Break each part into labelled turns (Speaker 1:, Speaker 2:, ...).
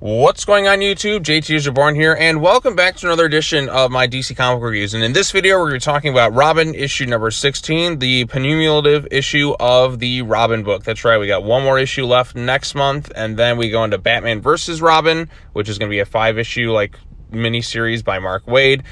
Speaker 1: What's going on YouTube? JT is Reborn here, and welcome back to another edition of my DC comic reviews. And in this video, we're going to be talking about Robin issue number 16, the penultimate issue of the Robin book. That's right, we got one more issue left next month, and then we go into Batman versus Robin, which is going to be a 5-issue mini-series by Mark Waid.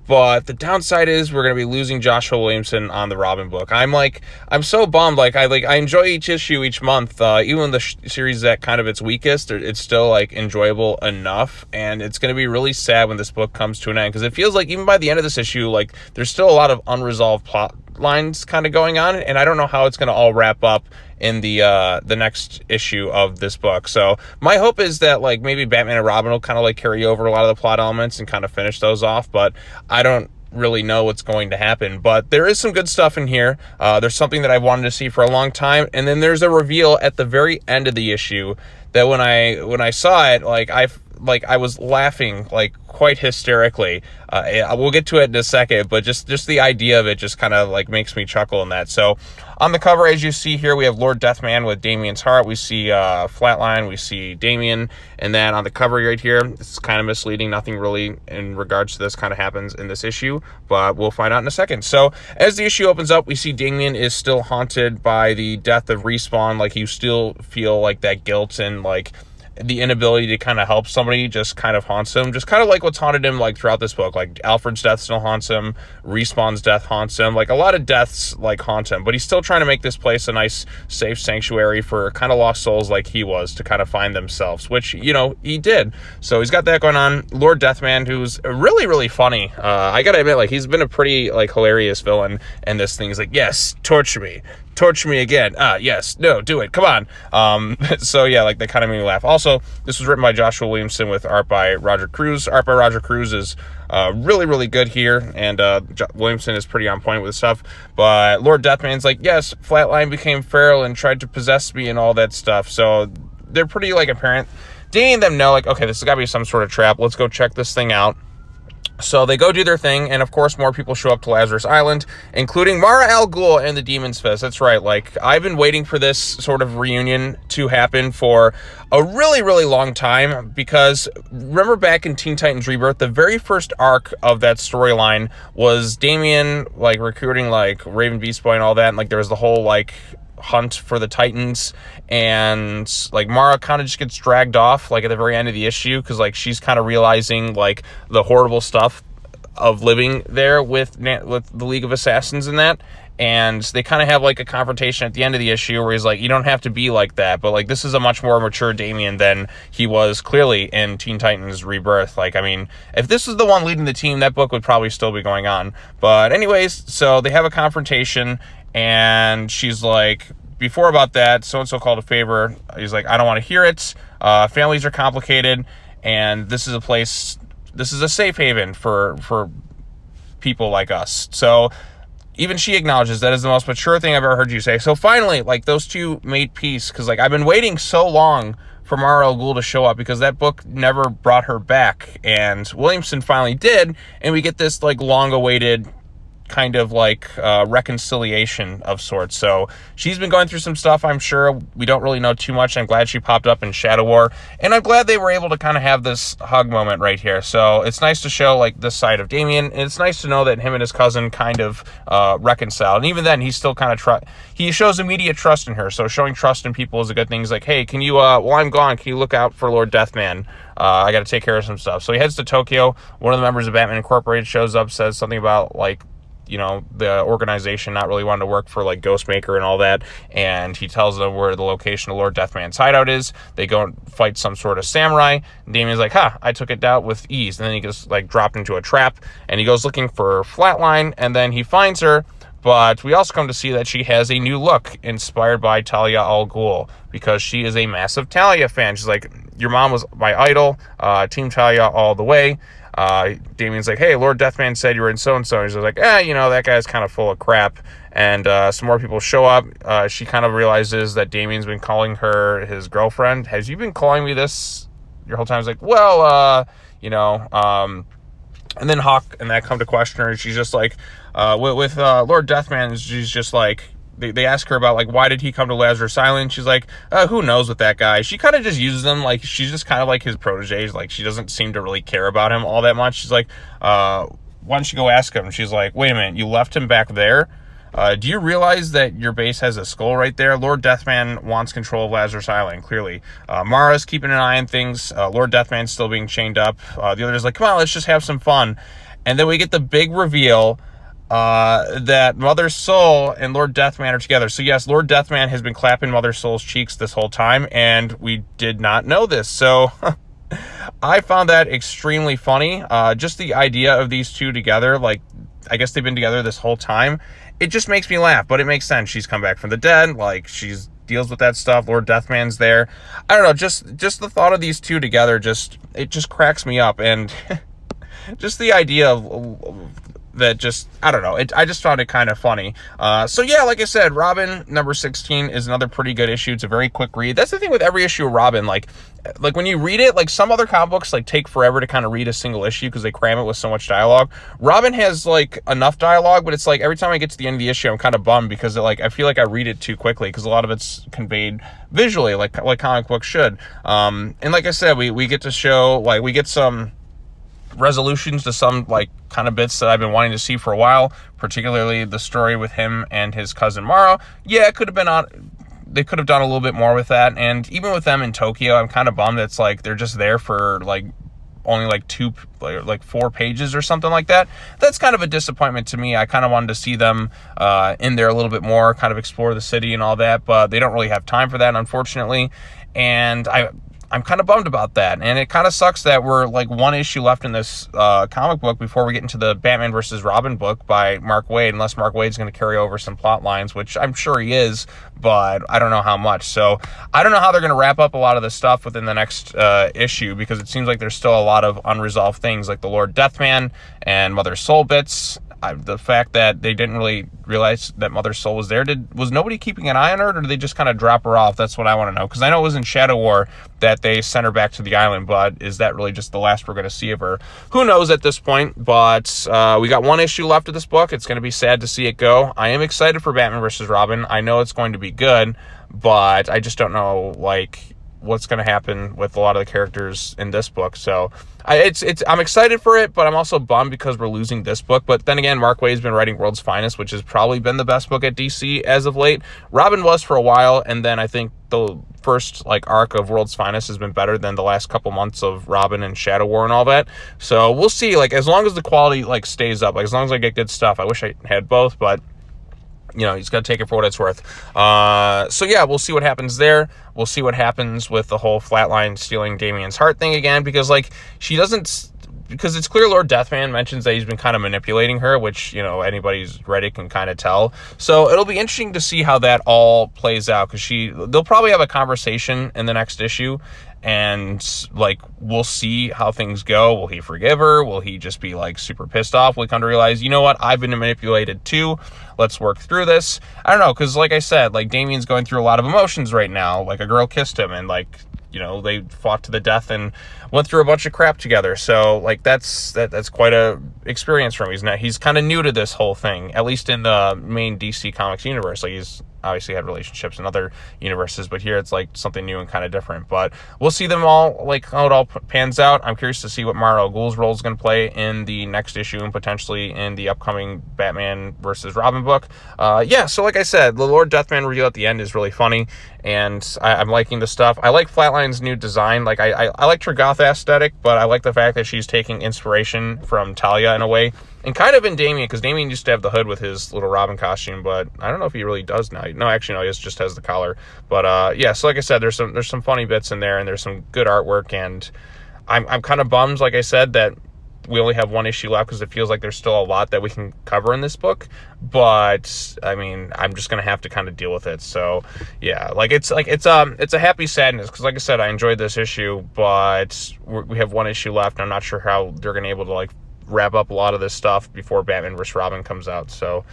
Speaker 1: But the downside is we're going to be losing Joshua Williamson on the Robin book. I'm so bummed. I enjoy each issue each month. Even the series that kind of its weakest, it's still enjoyable enough. And it's going to be really sad when this book comes to an end, because it feels like even by the end of this issue, there's still a lot of unresolved plot lines kind of going on, and I don't know how it's going to all wrap up in the next issue of this book. So my hope is that maybe Batman and Robin will kind of carry over a lot of the plot elements and kind of finish those off, but I don't really know what's going to happen. But there is some good stuff in here. There's something that I've wanted to see for a long time, and then there's a reveal at the very end of the issue that when I saw it, I was laughing quite hysterically. We'll get to it in a second, but just the idea of it just kind of makes me chuckle in that. So on the cover, as you see here, we have Lord Deathman with Damian's heart. We see Flatline, we see Damian, and then on the cover right here, it's kind of misleading. Nothing really in regards to this kind of happens in this issue, but we'll find out in a second. So as the issue opens up, we see Damian is still haunted by the death of Respawn. You still feel that guilt and the inability to kind of help somebody just kind of haunts him, just kind of what's haunted him throughout this book. Alfred's death still haunts him, Respawn's death haunts him, a lot of deaths haunt him, but he's still trying to make this place a nice safe sanctuary for kind of lost souls he was to kind of find themselves, which he did. So he's got that going on. Lord Deathman, who's really funny, I gotta admit, he's been a pretty hilarious villain in this thing. He's yes, torture me again. Yes, no, do it, come on. So yeah, they kind of made me laugh. Also, this was written by Joshua Williamson with art by Roger Cruz. Art by Roger Cruz is really good here, and Williamson is pretty on point with stuff. But Lord Deathman's yes, Flatline became feral and tried to possess me and all that stuff. So they're pretty apparent. Danny and them know okay, this has got to be some sort of trap. Let's go check this thing out. So they go do their thing, and of course more people show up to Lazarus Island, including Mara Al Ghul and the Demon's Fist. That's right, I've been waiting for this sort of reunion to happen for a really long time, because remember back in Teen Titans Rebirth, the very first arc of that storyline was Damian recruiting Raven Beast Boy and all that, and there was the whole hunt for the Titans, and Mara kind of just gets dragged off at the very end of the issue, because she's kind of realizing the horrible stuff of living there with the League of Assassins and that, and they kind of have a confrontation at the end of the issue where he's you don't have to be like that, but this is a much more mature Damian than he was clearly in Teen Titans Rebirth. I mean, if this is the one leading the team, that book would probably still be going on. But anyways, so they have a confrontation, and she's before about that, so-and-so called a favor. He's I don't want to hear it. Families are complicated, and this is a safe haven for people like us. So even she acknowledges that is the most mature thing I've ever heard you say. So finally, those two made peace, because I've been waiting so long for Mara Al Ghul to show up, because that book never brought her back, and Williamson finally did, and we get this long-awaited kind of reconciliation of sorts. So she's been going through some stuff, I'm sure. We don't really know too much. I'm glad she popped up in Shadow War, and I'm glad they were able to kind of have this hug moment right here. So it's nice to show this side of Damian, and it's nice to know that him and his cousin kind of reconciled. And even then, he's still kind of he shows immediate trust in her. So showing trust in people is a good thing. He's hey, can you while I'm gone, can you look out for Lord Deathman? I got to take care of some stuff. So he heads to Tokyo. One of the members of Batman Incorporated shows up, says something about the organization not really wanting to work for Ghostmaker and all that, and he tells them where the location of Lord Deathman's hideout is. They go and fight some sort of samurai. Damian's I took it out with ease, and then he gets dropped into a trap, and he goes looking for Flatline, and then he finds her. But we also come to see that she has a new look inspired by Talia al Ghul, because she is a massive Talia fan. She's your mom was my idol, Team Talia all the way. Damian's hey, Lord Deathman said you were in so-and-so. He's that guy's kind of full of crap. And some more people show up. She kind of realizes that Damian's been calling her his girlfriend. Has you been calling me this your whole time? He's well, and then Hawke and that come to question her, and she's just with Lord Deathman, she's just they ask her about, like, why did he come to Lazarus Island? She's like, who knows with that guy. She kind of just uses him, like, she's just kind of like his protege. Like, she doesn't seem to really care about him all that much. She's like, why don't you go ask him? She's like, wait a minute, you left him back there? Do you realize that your base has a skull right there? Lord Deathman wants control of Lazarus Island, clearly. Mara's keeping an eye on things. Lord Deathman's still being chained up. The other's like, come on, let's just have some fun. And then we get the big reveal that Mother Soul and Lord Deathman are together. So yes, Lord Deathman has been clapping Mother Soul's cheeks this whole time, and we did not know this. So I found that extremely funny. Just the idea of these two together, like, I guess they've been together this whole time. It just makes me laugh, but it makes sense. She's come back from the dead, like, she's deals with that stuff. Lord Deathman's there. I don't know, just the thought of these two together, it just cracks me up. And just the idea of that, just, I don't know, I just found it kind of funny. So yeah, like I said, Robin number 16 is another pretty good issue. It's a very quick read. That's the thing with every issue of Robin, like when you read it, like some other comic books like take forever to kind of read a single issue because they cram it with so much dialogue. Robin has like enough dialogue, but it's like every time I get to the end of the issue, I'm kind of bummed because I feel like I read it too quickly because a lot of it's conveyed visually, like comic books should. And like I said, we get to show, like, we get some resolutions to some, like, kind of bits that I've been wanting to see for a while, particularly the story with him and his cousin Mara. Yeah, it could have been they could have done a little bit more with that. And even with them in Tokyo, I'm kind of bummed it's like they're just there for like only like 4 pages or something like that. That's kind of a disappointment to me. I kind of wanted to see them in there a little bit more, kind of explore the city and all that, but they don't really have time for that, unfortunately. And I'm kind of bummed about that, and it kind of sucks that we're like 1 issue left in this comic book before we get into the Batman versus Robin book by Mark Waid, unless Mark Waid's going to carry over some plot lines, which I'm sure he is, but I don't know how much. So I don't know how they're going to wrap up a lot of this stuff within the next issue, because it seems like there's still a lot of unresolved things, like the Lord Deathman and Mother Soul bits. The fact that they didn't really realize that Mother Soul was there, was nobody keeping an eye on her, or did they just kind of drop her off? That's what I want to know, because I know it was in Shadow War that they sent her back to the island, but is that really just the last we're going to see of her? Who knows at this point, but we got 1 issue left of this book. It's going to be sad to see it go. I am excited for Batman versus Robin. I know it's going to be good, but I just don't know, like, what's going to happen with a lot of the characters in this book. So I'm excited for it, but I'm also bummed because we're losing this book. But then again, Mark Waid's been writing World's Finest, which has probably been the best book at DC as of late. Robin was for a while, and then I think the first like arc of World's Finest has been better than the last couple months of Robin and Shadow War and all that. So we'll see. Like, as long as the quality like stays up, like as long as I get good stuff. I wish I had both, but you know, he's got to take it for what it's worth. So yeah, we'll see what happens there. We'll see what happens with the whole Flatline stealing Damian's heart thing again, because like she doesn't, because it's clear Lord Deathman mentions that he's been kind of manipulating her, which, you know, anybody who's read it can kind of tell. So it'll be interesting to see how that all plays out, because they'll probably have a conversation in the next issue, and like we'll see how things go. Will he forgive her? Will he just be like super pissed off? Will he come to realize, you know what, I've been manipulated too, let's work through this? I don't know, because like I said, like Damian's going through a lot of emotions right now. Like, a girl kissed him, and like, you know, they fought to the death and went through a bunch of crap together. So like that's quite a experience for him. He's kind of new to this whole thing, at least in the main DC Comics universe. Like, he's obviously had relationships in other universes, but here it's like something new and kind of different. But we'll see them all, like how it all pans out. I'm curious to see what Mara Ghul's role is going to play in the next issue, and potentially in the upcoming Batman versus Robin book. Yeah, so like I said, the Lord Deathman reveal at the end is really funny, and I'm liking the stuff. I like Flatline's new design. Like, I liked her goth aesthetic, but I like the fact that she's taking inspiration from Talia in a way, and kind of in Damian, because Damian used to have the hood with his little Robin costume, but I don't know if he really does now. No, actually, no, he just has the collar. But yeah, so like I said, there's some funny bits in there, and there's some good artwork, and I'm kind of bummed, like I said, that we only have 1 issue left, because it feels like there's still a lot that we can cover in this book. But I mean, I'm just gonna have to kind of deal with it. So yeah, like it's a happy sadness, because like I said, I enjoyed this issue, but we have 1 issue left, and I'm not sure how they're gonna be able to like wrap up a lot of this stuff before Batman vs. Robin comes out. So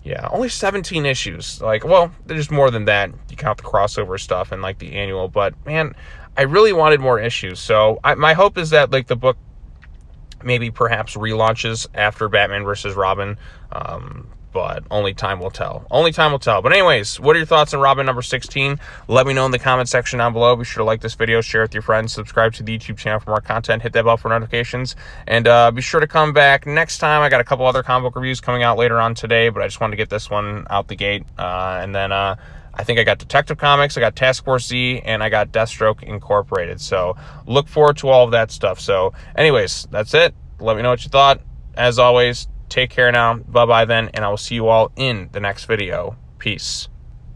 Speaker 1: yeah, only 17 issues. Like, well, there's more than that. You count the crossover stuff and like the annual, but man, I really wanted more issues. So my hope is that like the book maybe perhaps relaunches after Batman versus Robin. but only time will tell. Only time will tell. But anyways, what are your thoughts on Robin number 16? Let me know in the comment section down below. Be sure to like this video, share it with your friends, subscribe to the YouTube channel for more content, hit that bell for notifications, and be sure to come back next time. I got a couple other comic book reviews coming out later on today, but I just wanted to get this one out the gate. And then I think I got Detective Comics, I got Task Force Z, and I got Deathstroke Incorporated. So look forward to all of that stuff. So anyways, that's it. Let me know what you thought. As always, take care now. Bye-bye then, and I will see you all in the next video. Peace.